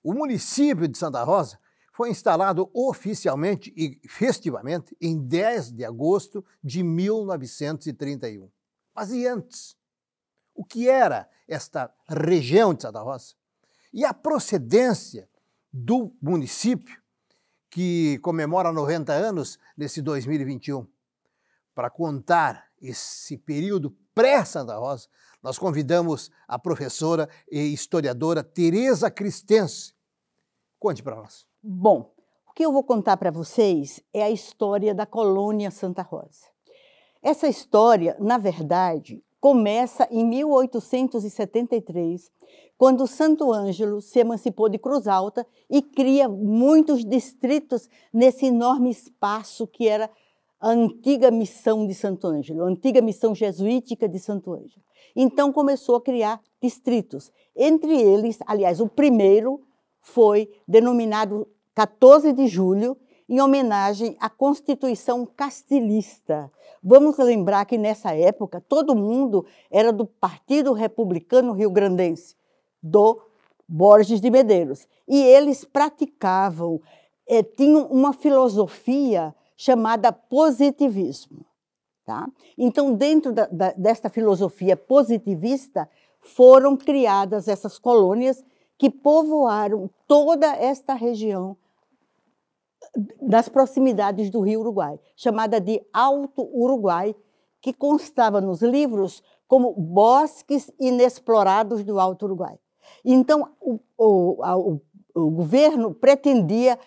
O município de Santa Rosa foi instalado oficialmente e festivamente em 10 de agosto de 1931. Mas e antes? O que era esta região de Santa Rosa? E a procedência do município, que comemora 90 anos nesse 2021? Para contar esse período pré-Santa Rosa, nós convidamos a professora e historiadora Tereza Cristense. Conte para nós. Bom, o que eu vou contar para vocês é a história da colônia Santa Rosa. Essa história, na verdade, começa em 1873, quando Santo Ângelo se emancipou de Cruz Alta e cria muitos distritos nesse enorme espaço que era a antiga missão de Santo Ângelo, a antiga missão jesuítica de Santo Ângelo. Então começou a criar distritos. Entre eles, aliás, o primeiro foi denominado 14 de julho, em homenagem à Constituição Castilhista. Vamos lembrar que nessa época todo mundo era do Partido Republicano Rio-Grandense, do Borges de Medeiros. E eles praticavam, tinham uma filosofia chamada positivismo. Tá? Então, dentro desta filosofia positivista, foram criadas essas colônias que povoaram toda esta região das proximidades do Rio Uruguai, chamada de Alto Uruguai, que constava nos livros como Bosques Inexplorados do Alto Uruguai. Então, o governo pretendia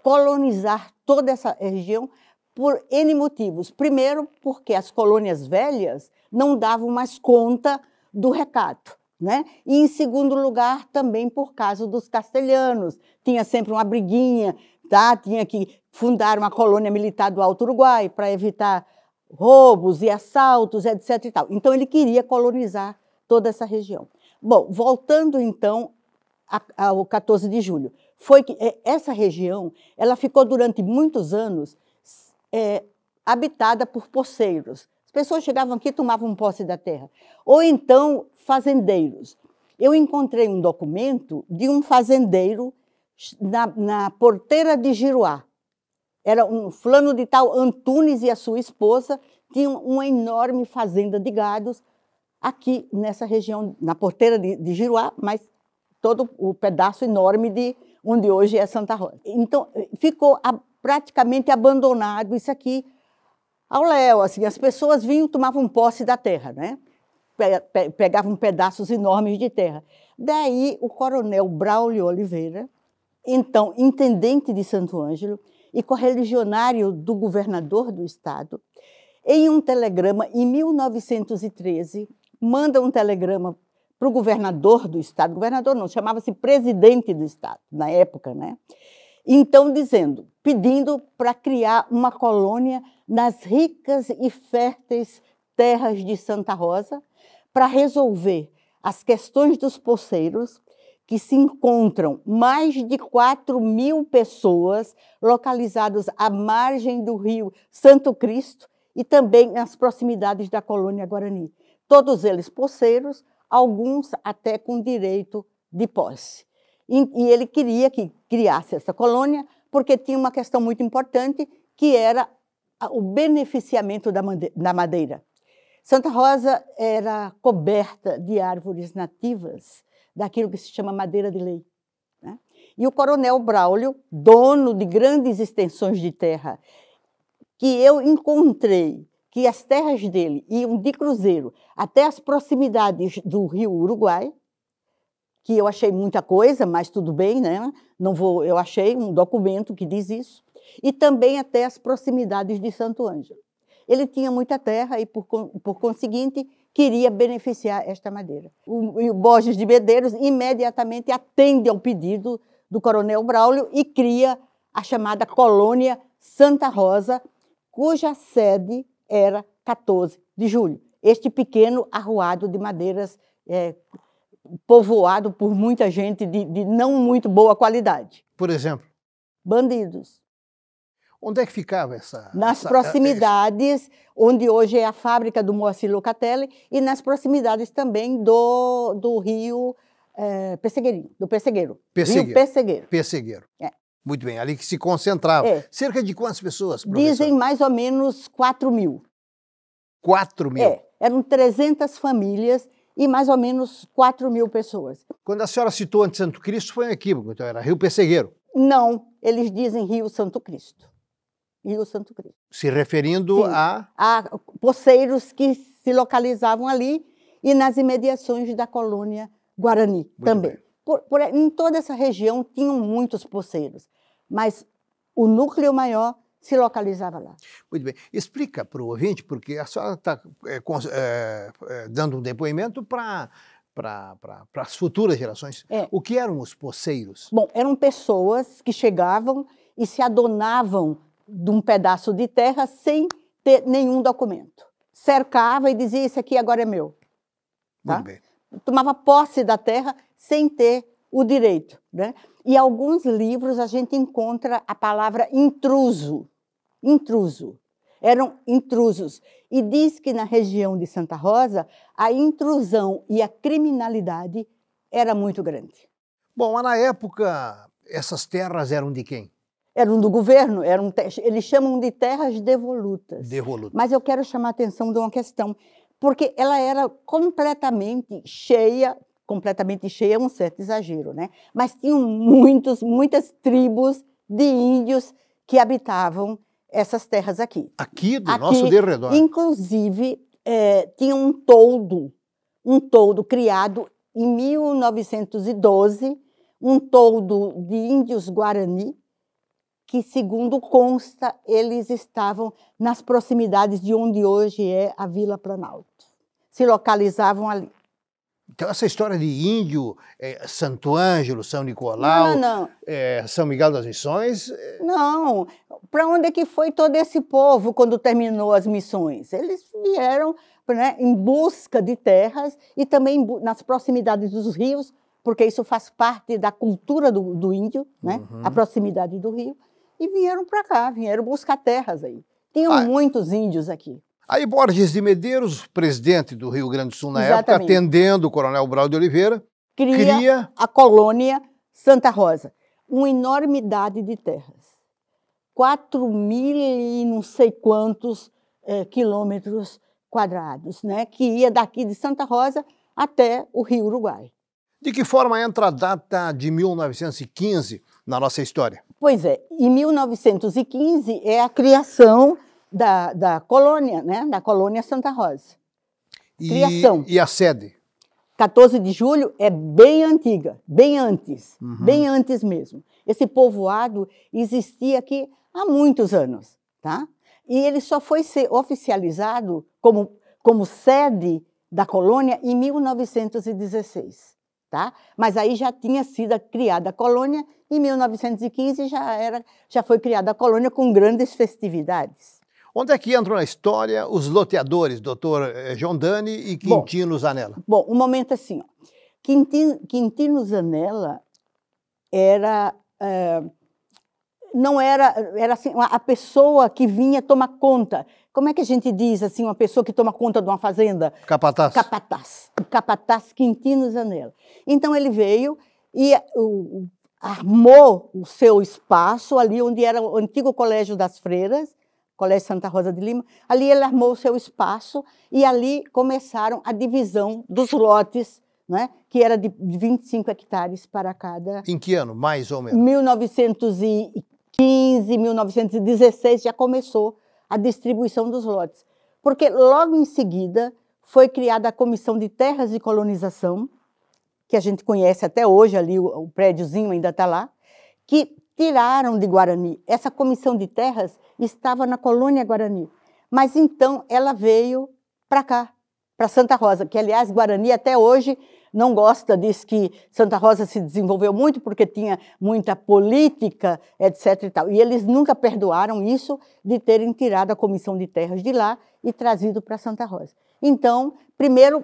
colonizar toda essa região por N motivos. Primeiro, porque as colônias velhas não davam mais conta do recado, né? E, em segundo lugar, também por causa dos castelhanos. Tinha sempre uma briguinha, tá? Tinha que fundar uma colônia militar do Alto Uruguai para evitar roubos e assaltos, etc. e tal. Então, ele queria colonizar toda essa região. Bom, voltando, então, ao 14 de julho. Foi que essa região ela ficou durante muitos anos habitada por poceiros. As pessoas chegavam aqui e tomavam posse da terra. Ou então, fazendeiros. Eu encontrei um documento de um fazendeiro na Porteira de Giruá. Era um fulano de tal Antunes e a sua esposa tinham uma enorme fazenda de gados aqui nessa região, na Porteira de Giruá, mas todo o pedaço enorme de onde hoje é Santa Rosa. Então, ficou praticamente abandonado isso aqui ao léu. Assim, as pessoas vinham e tomavam posse da terra, né? Pegavam pedaços enormes de terra. Daí, o coronel Braulio Oliveira, então intendente de Santo Ângelo e correligionário do governador do estado, em um telegrama, em 1913, manda um telegrama para o governador do estado, governador não, chamava-se presidente do estado, na época, né? Então, pedindo para criar uma colônia nas ricas e férteis terras de Santa Rosa, para resolver as questões dos poceiros, que se encontram mais de 4.000 pessoas localizadas à margem do rio Santo Cristo e também nas proximidades da colônia Guarani. Todos eles poceiros, alguns até com direito de posse. E ele queria que criasse essa colônia porque tinha uma questão muito importante, que era o beneficiamento da madeira. Santa Rosa era coberta de árvores nativas, daquilo que se chama madeira de lei, né? E o coronel Braulio, dono de grandes extensões de terra, que eu encontrei que as terras dele iam de cruzeiro até as proximidades do rio Uruguai, que eu achei muita coisa, mas tudo bem, né? Eu achei um documento que diz isso, e também até as proximidades de Santo Ângelo. Ele tinha muita terra e, por conseguinte, queria beneficiar esta madeira. O Borges de Medeiros imediatamente atende ao pedido do coronel Braulio e cria a chamada colônia Santa Rosa, cuja sede era 14 de julho. Este pequeno arruado de madeiras povoado por muita gente de não muito boa qualidade. Por exemplo? Bandidos. Onde é que ficava Nas proximidades, onde hoje é a fábrica do Moacir Locatelli, e nas proximidades também do rio Pessegueirinho, do Pessegueiro. Pessegueiro. Rio Pessegueiro. Pessegueiro. É. Muito bem, ali que se concentrava. É. Cerca de quantas pessoas, professor? Dizem mais ou menos 4.000. 4.000? Eram 300 famílias e mais ou menos 4.000 pessoas. Quando a senhora citou antes Santo Cristo, foi um equívoco, então era Rio Pessegueiro. Não, eles dizem Rio Santo Cristo. Rio Santo Cristo. Se referindo Sim, a... a poceiros que se localizavam ali e nas imediações da colônia Guarani também. Em toda essa região tinham muitos poceiros, mas o núcleo maior se localizava lá. Muito bem. Explica para o ouvinte, porque a senhora está dando um depoimento para as futuras gerações. O que eram os poceiros? Bom, eram pessoas que chegavam e se adonavam de um pedaço de terra sem ter nenhum documento. Cercava e dizia, isso aqui agora é meu. Tá? Muito bem. Tomava posse da terra sem ter o direito, né? E em alguns livros a gente encontra a palavra intruso. Intruso. Eram intrusos. E diz que na região de Santa Rosa a intrusão e a criminalidade era muito grande. Bom, mas na época essas terras eram de quem? Eram do governo, eles chamam de terras devolutas. Devolutas. Mas eu quero chamar a atenção de uma questão, porque ela era completamente cheia é um certo exagero, né? Mas tinham muitas tribos de índios que habitavam essas terras aqui. Aqui do nosso derredor. Inclusive, tinha um toldo criado em 1912, um toldo de índios Guarani, que, segundo consta, eles estavam nas proximidades de onde hoje é a Vila Planalto. Se localizavam ali. Então, essa história de índio, Santo Ângelo, São Nicolau, não. São Miguel das Missões... Não. Para onde é que foi todo esse povo quando terminou as missões? Eles vieram, né, em busca de terras e também nas proximidades dos rios, porque isso faz parte da cultura do índio, né? A proximidade do rio. E vieram para cá, vieram buscar terras aí. Tinham muitos índios aqui. Aí Borges de Medeiros, presidente do Rio Grande do Sul na época, atendendo o coronel Brau de Oliveira, cria a colônia Santa Rosa. Uma enormidade de terras. 4.000 e não sei quantos quilômetros quadrados, né? Que ia daqui de Santa Rosa até o Rio Uruguai. De que forma entra a data de 1915 na nossa história? Pois é, em 1915 é a criação da colônia, né? Da colônia Santa Rosa. Criação. E a sede? 14 de julho é bem antiga, bem antes mesmo. Esse povoado existia aqui há muitos anos, tá? E ele só foi ser oficializado como sede da colônia em 1916, tá? Mas aí já tinha sido criada a colônia, em 1915 já foi criada a colônia com grandes festividades. Onde é que entram na história os loteadores, doutor João Dani e Quintino Zanella? Bom, um momento assim, ó. Quintino Zanella era assim, a pessoa que vinha tomar conta. Como é que a gente diz assim, uma pessoa que toma conta de uma fazenda? Capataz. Capataz. O capataz Quintino Zanella. Então ele veio e armou o seu espaço ali onde era o antigo Colégio das Freiras, Colégio Santa Rosa de Lima. Ali ele armou o seu espaço e ali começaram a divisão dos lotes, né, que era de 25 hectares para cada... Em que ano, mais ou menos? 1915, 1916 já começou a distribuição dos lotes. Porque logo em seguida foi criada a Comissão de Terras e Colonização, que a gente conhece até hoje, ali o prédiozinho ainda está lá, que tiraram de Guarani. Essa Comissão de Terras estava na colônia Guarani, mas então ela veio para cá, para Santa Rosa, que aliás Guarani até hoje não gosta, diz que Santa Rosa se desenvolveu muito porque tinha muita política, etc. e tal. E eles nunca perdoaram isso de terem tirado a Comissão de Terras de lá e trazido para Santa Rosa. Então,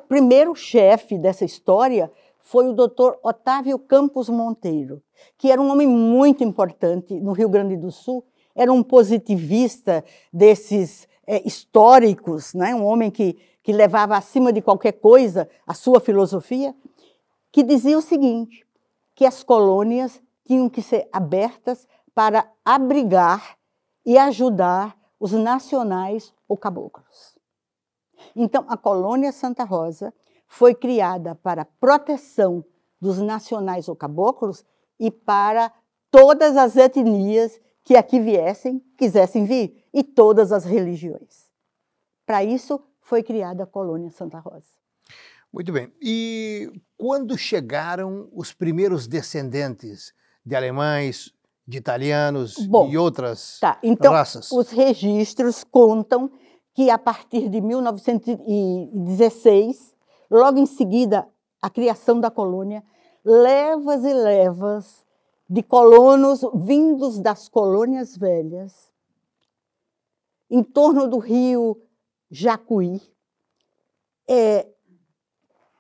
primeiro chefe dessa história foi o doutor Otávio Campos Monteiro, que era um homem muito importante no Rio Grande do Sul, era um positivista desses históricos, né? Um homem que levava acima de qualquer coisa a sua filosofia. que dizia o seguinte, que as colônias tinham que ser abertas para abrigar e ajudar os nacionais ou caboclos. Então, a colônia Santa Rosa foi criada para proteção dos nacionais ou caboclos e para todas as etnias que aqui viessem, quisessem vir, e todas as religiões. Para isso, foi criada a colônia Santa Rosa. Muito bem. E quando chegaram os primeiros descendentes de alemães, de italianos e outras raças? Os registros contam que a partir de 1916, logo em seguida, a criação da colônia, levas e levas de colonos vindos das colônias velhas, em torno do rio Jacuí,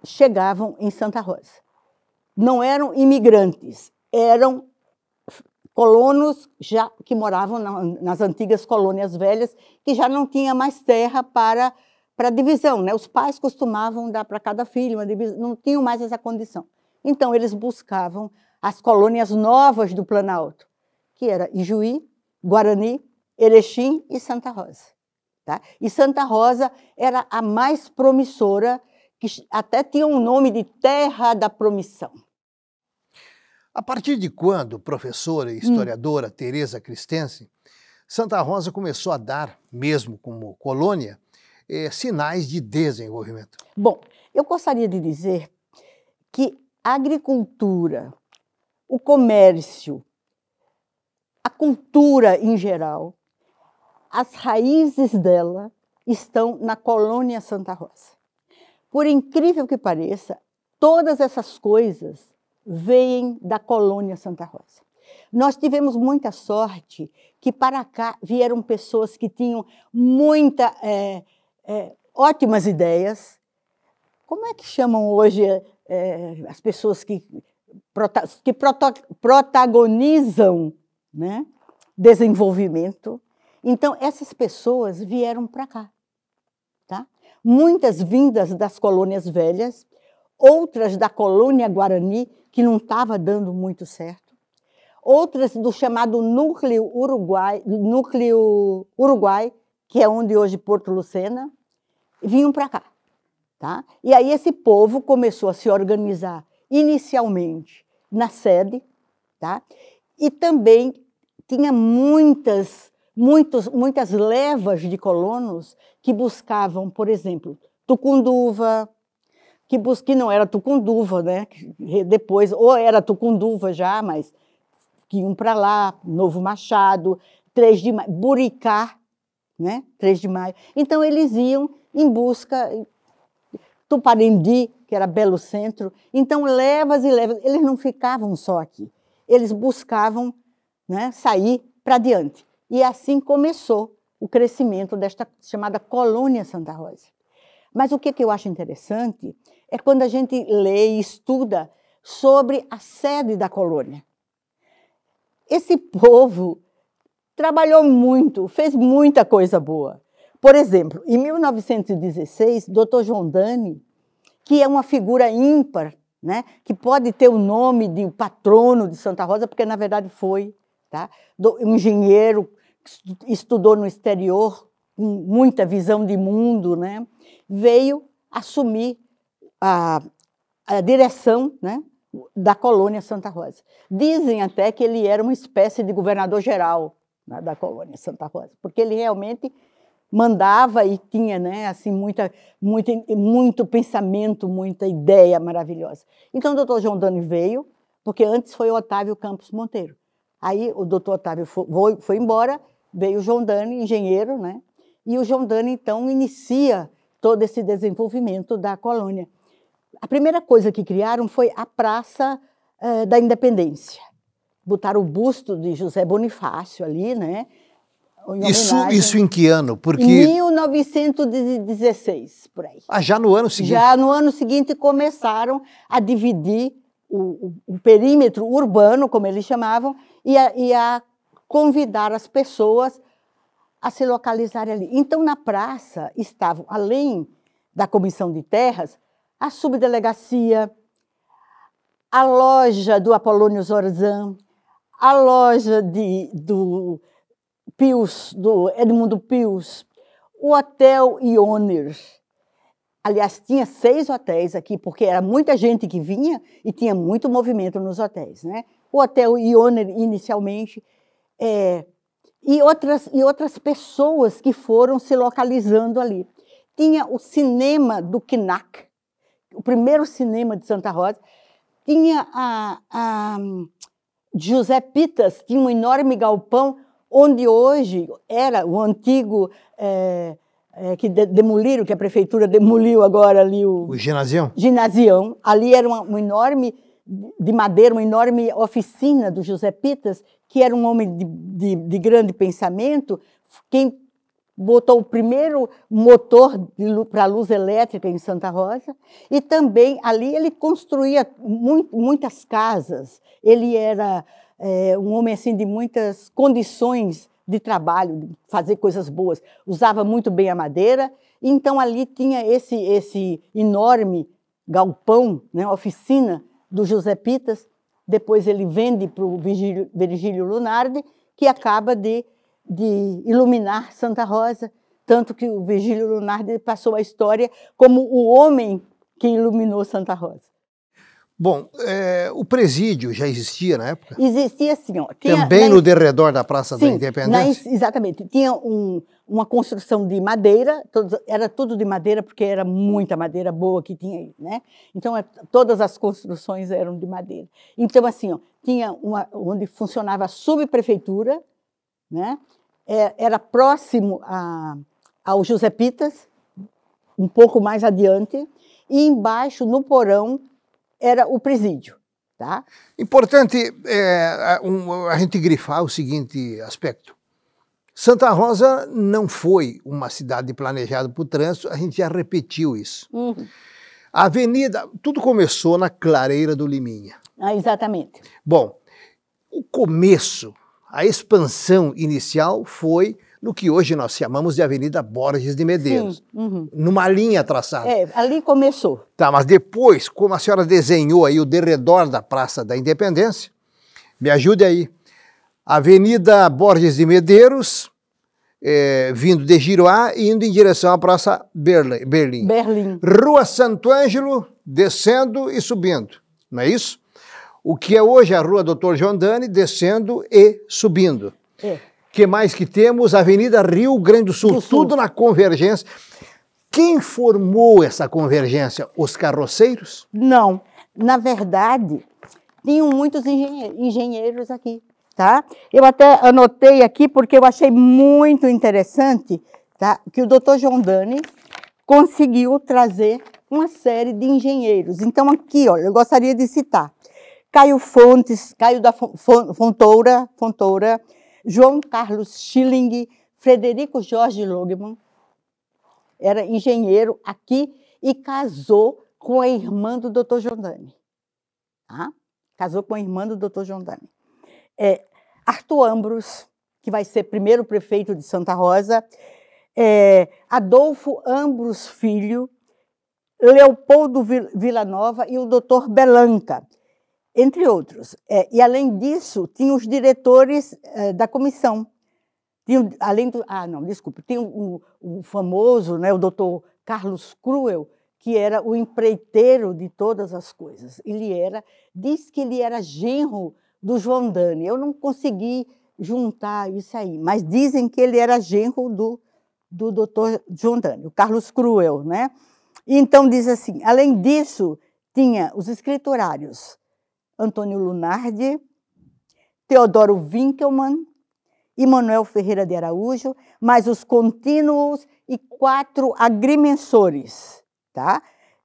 chegavam em Santa Rosa. Não eram imigrantes, eram colonos já que moravam nas antigas colônias velhas, que já não tinha mais terra para divisão, né? Os pais costumavam dar para cada filho uma divisão, não tinham mais essa condição. Então, eles buscavam as colônias novas do Planalto, que era Ijuí, Guarani, Erechim e Santa Rosa. Tá? E Santa Rosa era a mais promissora, que até tinha um nome de Terra da Promissão. A partir de quando, professora e historiadora Teresa Cristensen, Santa Rosa começou a dar, mesmo como colônia, sinais de desenvolvimento? Bom, eu gostaria de dizer que a agricultura, o comércio, a cultura em geral, as raízes dela estão na colônia Santa Rosa. Por incrível que pareça, todas essas coisas vêm da colônia Santa Rosa. Nós tivemos muita sorte que para cá vieram pessoas que tinham ótimas ideias. Como é que chamam hoje as pessoas que protagonizam, né, desenvolvimento? Então, essas pessoas vieram para cá. Tá? Muitas vindas das colônias velhas, outras da colônia Guarani, que não estava dando muito certo, outras do chamado núcleo Uruguai, que é onde hoje Porto Lucena, vinham para cá. Tá? E aí esse povo começou a se organizar inicialmente na sede, tá? E também tinha muitas levas de colonos que buscavam, por exemplo, Tucunduva, que não era Tucunduva, né? Depois, ou era Tucunduva já, mas que iam para lá, Novo Machado, 3 de Maio, Buricá, né? 3 de Maio. Então, eles iam em busca, Tuparendi, que era Belo Centro. Então, levas e levas, eles não ficavam só aqui, eles buscavam, né, sair para diante. E assim começou o crescimento desta chamada colônia Santa Rosa. Mas o que eu acho interessante é quando a gente lê e estuda sobre a sede da colônia. Esse povo trabalhou muito, fez muita coisa boa. Por exemplo, em 1916, Dr. João Dani, que é uma figura ímpar, né, que pode ter o nome de patrono de Santa Rosa, porque na verdade foi, tá? Um engenheiro que estudou no exterior, com muita visão de mundo, né, veio assumir a direção, né, da colônia Santa Rosa. Dizem até que ele era uma espécie de governador-geral, né, da colônia Santa Rosa, porque ele realmente mandava e tinha, né, assim, muito pensamento, muita ideia maravilhosa. Então, o doutor João Dani veio, porque antes foi o Otávio Campos Monteiro. Aí o doutor Otávio foi embora, veio o João Dani, engenheiro, né, e o João Dani, então, inicia todo esse desenvolvimento da colônia. A primeira coisa que criaram foi a Praça da Independência. Botaram o busto de José Bonifácio ali, né? Isso em que ano? Porque... Em 1916, por aí. Ah, já no ano seguinte? Já no ano seguinte começaram a dividir o perímetro urbano, como eles chamavam, e a convidar as pessoas a se localizarem ali. Então, na praça estavam, além da Comissão de Terras, a subdelegacia, a loja do Apolônio Zorzan, a loja do Edmundo Pius, o Hotel Ioner. Aliás, tinha 6 hotéis aqui, porque era muita gente que vinha e tinha muito movimento nos hotéis, né? O Hotel Ioner, inicialmente, e outras pessoas que foram se localizando ali. Tinha o cinema do Knack, o primeiro cinema de Santa Rosa. Tinha a José Pitas, tinha um enorme galpão, onde hoje era o antigo... que demoliram, que a prefeitura demoliu agora ali o ginasião? Ginasião. Ali era um enorme, de madeira, uma enorme oficina do José Pitas, que era um homem de grande pensamento, quem botou o primeiro motor para a luz elétrica em Santa Rosa, e também ali ele construía muitas casas. Ele era um homem assim, de muitas condições de trabalho, de fazer coisas boas, usava muito bem a madeira, então ali tinha esse enorme galpão, né, oficina do José Pitas. Depois ele vende para o Virgílio Lunardi, que acaba de iluminar Santa Rosa, tanto que o Virgílio Lunardi passou a história como o homem que iluminou Santa Rosa. Bom, o presídio já existia na época? Existia, sim. Também no derredor da Praça da Independência? Exatamente. Tinha uma construção de madeira, era tudo de madeira, porque era muita madeira boa que tinha aí, né? Então, todas as construções eram de madeira. Então, assim, tinha onde funcionava a subprefeitura, né? Era próximo ao José Pitas, um pouco mais adiante, e embaixo, no porão, era o presídio. Tá? Importante a gente grifar o seguinte aspecto. Santa Rosa não foi uma cidade planejada para o trânsito, a gente já repetiu isso. Uhum. A avenida, tudo começou na Clareira do Liminha. Exatamente. Bom, o começo, a expansão inicial foi no que hoje nós chamamos de Avenida Borges de Medeiros. Sim. Uhum. Numa linha traçada. Ali começou. Tá, mas depois, como a senhora desenhou aí o derredor da Praça da Independência, me ajude aí. Avenida Borges de Medeiros, vindo de Giroá e indo em direção à Praça Berlim. Rua Santo Ângelo, descendo e subindo, não é isso? O que é hoje a Rua Doutor João Dani, descendo e subindo. Que mais que temos? Avenida Rio Grande do Sul, tudo na convergência. Quem formou essa convergência? Os carroceiros? Não. Na verdade, tinham muitos engenheiros aqui. Tá? Eu até anotei aqui porque eu achei muito interessante, tá? Que o Dr. João Dani conseguiu trazer uma série de engenheiros. Então, aqui, olha, eu gostaria de citar Caio Fontes, Caio da Fontoura, João Carlos Schilling, Frederico Jorge Logman, era engenheiro aqui e casou com a irmã do Dr. João Dani. Tá? Casou com a irmã do Dr. João Dani. Arthur Ambros, que vai ser primeiro prefeito de Santa Rosa, Adolfo Ambros Filho, Leopoldo Villanova e o Dr. Belanca, entre outros. E, além disso, tinha os diretores da comissão. Tinha o famoso, né, o Dr. Carlos Cruel, que era o empreiteiro de todas as coisas. Diz que ele era genro do João Dani. Eu não consegui juntar isso aí, mas dizem que ele era genro do Dr. João Dani, o Carlos Cruel, né? E então diz assim, além disso, tinha os escriturários Antônio Lunardi, Teodoro Winkelmann e Manuel Ferreira de Araújo, mais os contínuos e 4 agrimensores, tá?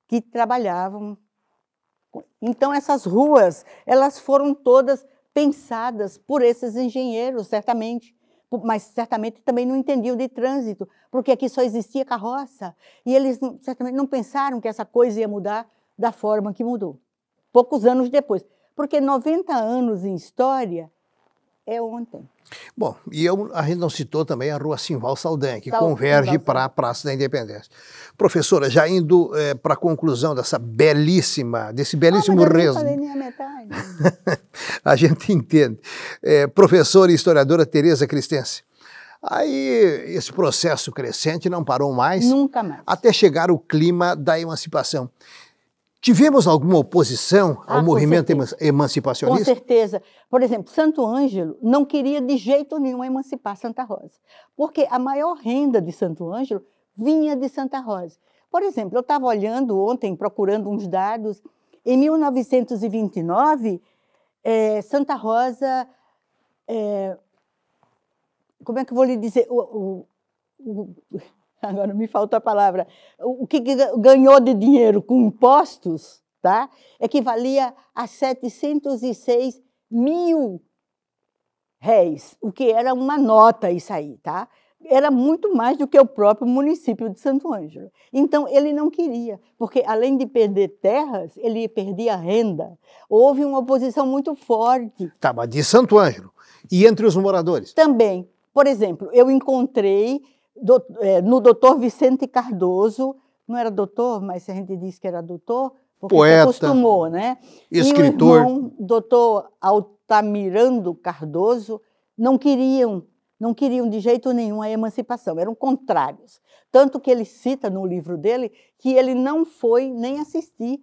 Que trabalhavam. Então, essas ruas, elas foram todas pensadas por esses engenheiros, certamente, mas certamente também não entendiam de trânsito, porque aqui só existia carroça, e eles certamente não pensaram que essa coisa ia mudar da forma que mudou. Poucos anos depois, porque 90 anos em história é ontem. Bom, e a gente não citou também a Rua Simval Saldanha, que Simval converge para a Praça da Independência. Professora, já indo para a conclusão desse belíssimo mas eu nem resumo. falei nem a metade. A gente entende. Professora e historiadora Tereza Cristense. Aí esse processo crescente não parou mais. Nunca mais. Até chegar o clima da emancipação. Tivemos alguma oposição ao movimento emancipacionista? Com certeza. Por exemplo, Santo Ângelo não queria de jeito nenhum emancipar Santa Rosa, porque a maior renda de Santo Ângelo vinha de Santa Rosa. Por exemplo, eu estava olhando ontem, procurando uns dados, em 1929, Santa Rosa, como é que eu vou lhe dizer? Agora me falta a palavra. O que ganhou de dinheiro com impostos, tá, equivalia a 706 mil réis, o que era uma nota isso aí, tá? Era muito mais do que o próprio município de Santo Ângelo. Então, ele não queria, porque além de perder terras, ele perdia renda. Houve uma oposição muito forte. Tá, mas de Santo Ângelo. E entre os moradores? Também. Por exemplo, eu encontrei no doutor Vicente Cardoso, não era doutor, mas a gente diz que era doutor, porque poeta, se acostumou, né? Escritor. E o irmão, doutor Altamirando Cardoso, não queriam de jeito nenhum a emancipação, eram contrários. Tanto que ele cita no livro dele que ele não foi nem assistir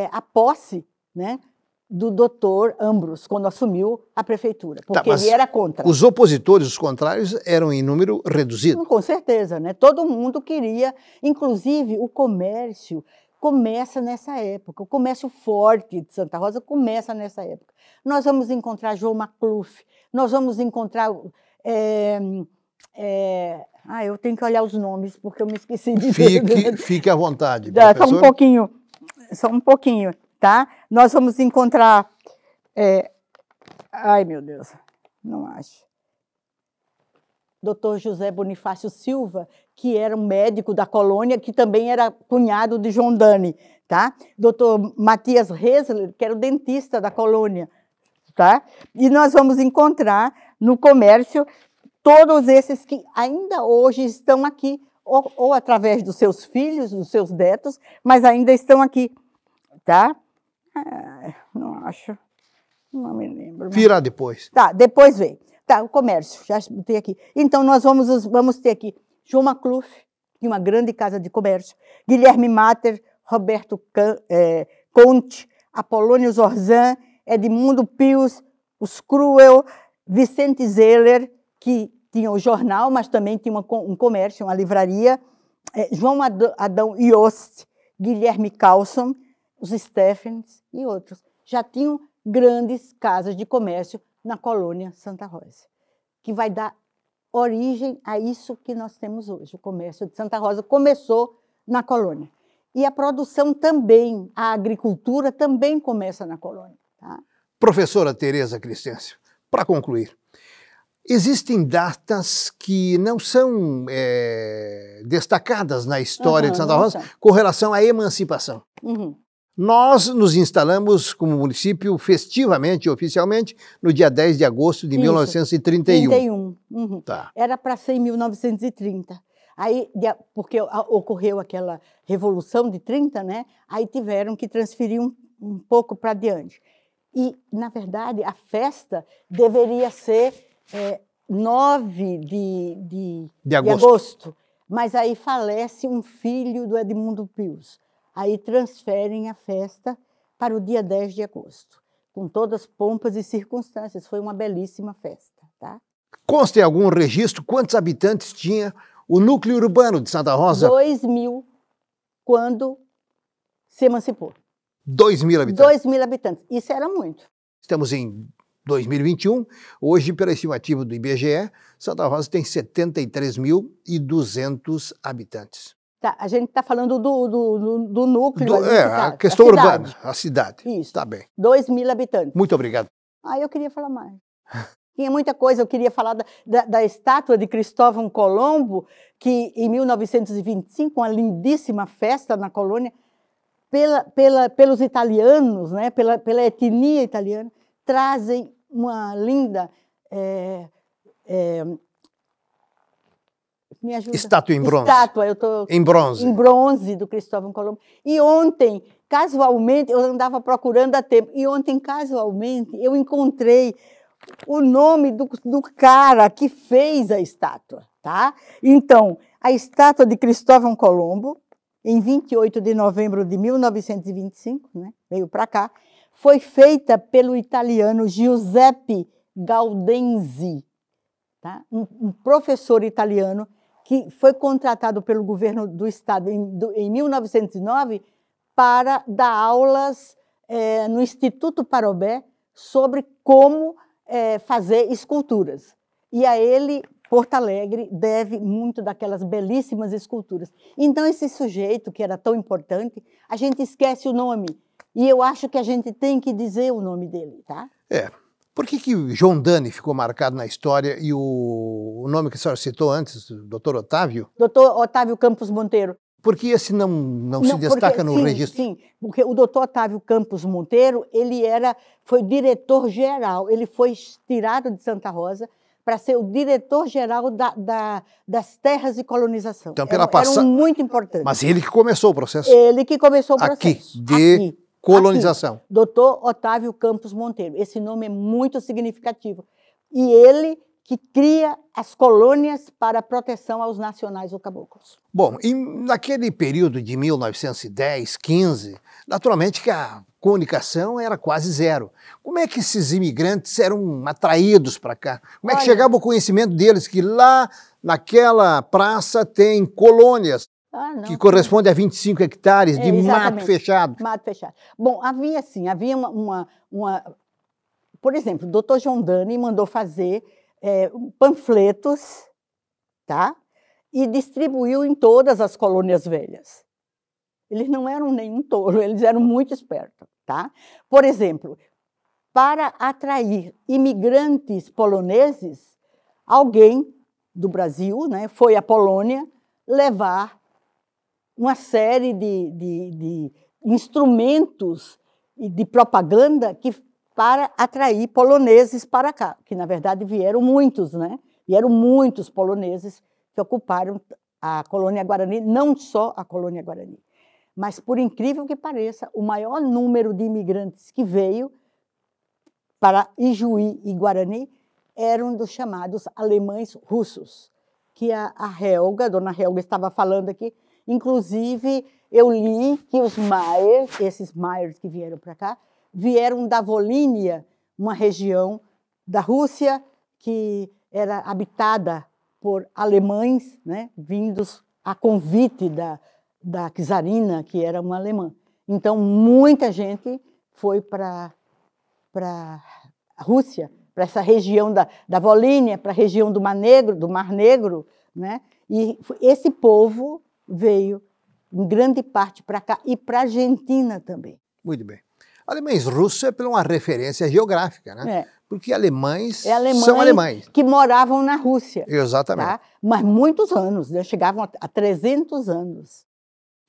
a posse, né, do doutor Ambros, quando assumiu a prefeitura, porque ele era contra. Os opositores, os contrários, eram em número reduzido? Com certeza, né? Todo mundo queria, inclusive o comércio começa nessa época, o comércio forte de Santa Rosa começa nessa época. Nós vamos encontrar João Macluf, nós vamos encontrar... eu tenho que olhar os nomes, porque eu me esqueci de dizer. Fique à vontade, professor. Só um pouquinho. Tá? Nós vamos encontrar... ai, meu Deus, não acho. Dr. José Bonifácio Silva, que era um médico da colônia, que também era cunhado de João Dani. Tá? Dr. Matias Resler, que era o dentista da colônia. Tá? E nós vamos encontrar no comércio todos esses que ainda hoje estão aqui, ou através dos seus filhos, dos seus netos, mas ainda estão aqui. Tá? Não acho, não me lembro. Virá depois. Tá, depois vem. Tá, o comércio, já botei aqui. Então, nós vamos ter aqui João Macluf, de uma grande casa de comércio, Guilherme Mater, Roberto Conte, Apolônio Zorzan, Edmundo Pius, os Cruel, Vicente Zeller, que tinha o jornal, mas também tinha um comércio, uma livraria, João Adão Yost, Guilherme Carlson, os Stephens e outros, já tinham grandes casas de comércio na colônia Santa Rosa, que vai dar origem a isso que nós temos hoje. O comércio de Santa Rosa começou na colônia. E a produção também, a agricultura também começa na colônia. Tá? Professora Tereza Cristense, para concluir, existem datas que não são destacadas na história de Santa Rosa com relação à emancipação. Nós nos instalamos como município festivamente, oficialmente, no dia 10 de agosto de 1931. Tá. Era para ser em 1930. Aí, porque ocorreu aquela Revolução de 30, né? Aí tiveram que transferir um pouco para diante. E, na verdade, a festa deveria ser 9 de agosto. Mas aí falece um filho do Edmundo Pius. Aí transferem a festa para o dia 10 de agosto, com todas as pompas e circunstâncias. Foi uma belíssima festa. Tá? Consta em algum registro quantos habitantes tinha o núcleo urbano de Santa Rosa? 2.000, quando se emancipou. 2.000 habitantes? 2.000 habitantes. Isso era muito. Estamos em 2021. Hoje, pela estimativa do IBGE, Santa Rosa tem 73.200 habitantes. Tá, a gente está falando do núcleo. A questão urbana, a cidade. Isso. Está bem. 2.000 habitantes. Muito obrigado. Eu queria falar mais. Tinha muita coisa, eu queria falar da estátua de Cristóvão Colombo, que em 1925, uma lindíssima festa na colônia, pelos italianos, né, pela etnia italiana, trazem uma linda Me ajuda. Estátua em bronze. Estátua, eu estou... Em bronze. Em bronze, do Cristóvão Colombo. E ontem, casualmente, eu andava procurando há tempo, e ontem, casualmente, eu encontrei o nome do cara que fez a estátua, tá? Então, a estátua de Cristóvão Colombo, em 28 de novembro de 1925, né, veio para cá, foi feita pelo italiano Giuseppe Gaudenzi, tá? Um professor italiano que foi contratado pelo governo do estado em 1909 para dar aulas no Instituto Parobé sobre como fazer esculturas. E a ele, Porto Alegre, deve muito daquelas belíssimas esculturas. Então, esse sujeito, que era tão importante, a gente esquece o nome. E eu acho que a gente tem que dizer o nome dele, tá? Por que o João Dani ficou marcado na história e o nome que a senhora citou antes, o doutor Otávio? Doutor Otávio Campos Monteiro. Por que esse não se destaca no registro? Sim, porque o doutor Otávio Campos Monteiro, foi diretor-geral, ele foi tirado de Santa Rosa para ser o diretor-geral das terras de colonização. Então, era muito importante. Mas ele que começou o processo? Ele que começou o processo. Aqui, colonização. Aqui, doutor Otávio Campos Monteiro. Esse nome é muito significativo. E ele que cria as colônias para proteção aos nacionais ou caboclos. Bom, naquele período de 1910, 15, naturalmente que a comunicação era quase zero. Como é que esses imigrantes eram atraídos para cá? Como é que chegava o conhecimento deles que lá naquela praça tem colônias que correspondem a 25 hectares de mato fechado? Mato fechado. Bom, havia por exemplo, o doutor João Dani mandou fazer panfletos, tá? E distribuiu em todas as colônias velhas. Eles não eram nenhum tolo, eles eram muito espertos, tá? Por exemplo, para atrair imigrantes poloneses, alguém do Brasil, né, foi à Polônia levar uma série de instrumentos de propaganda para atrair poloneses para cá, que na verdade vieram muitos, né? Vieram muitos poloneses que ocuparam a colônia Guarani, não só a colônia Guarani. Mas, por incrível que pareça, o maior número de imigrantes que veio para Ijuí e Guarani eram dos chamados alemães russos, que a Helga, a dona Helga estava falando aqui, inclusive eu li que os Maiers, esses Maiers que vieram para cá, vieram da Volínia, uma região da Rússia que era habitada por alemães, né, vindos a convite da czarina, que era uma alemã. Então, muita gente foi para a Rússia, para essa região da Volínia, para a região do Mar Negro, né? E esse povo veio, em grande parte, para cá e para a Argentina também. Muito bem. Alemães russos é por uma referência geográfica, né? Porque alemães são alemães. Que moravam na Rússia. Exatamente. Tá? Mas muitos anos, né? Chegavam a 300 anos.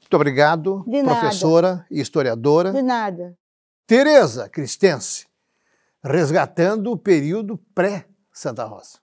Muito obrigado, professora e historiadora. De nada. Tereza Cristense, resgatando o período pré-Santa Rosa.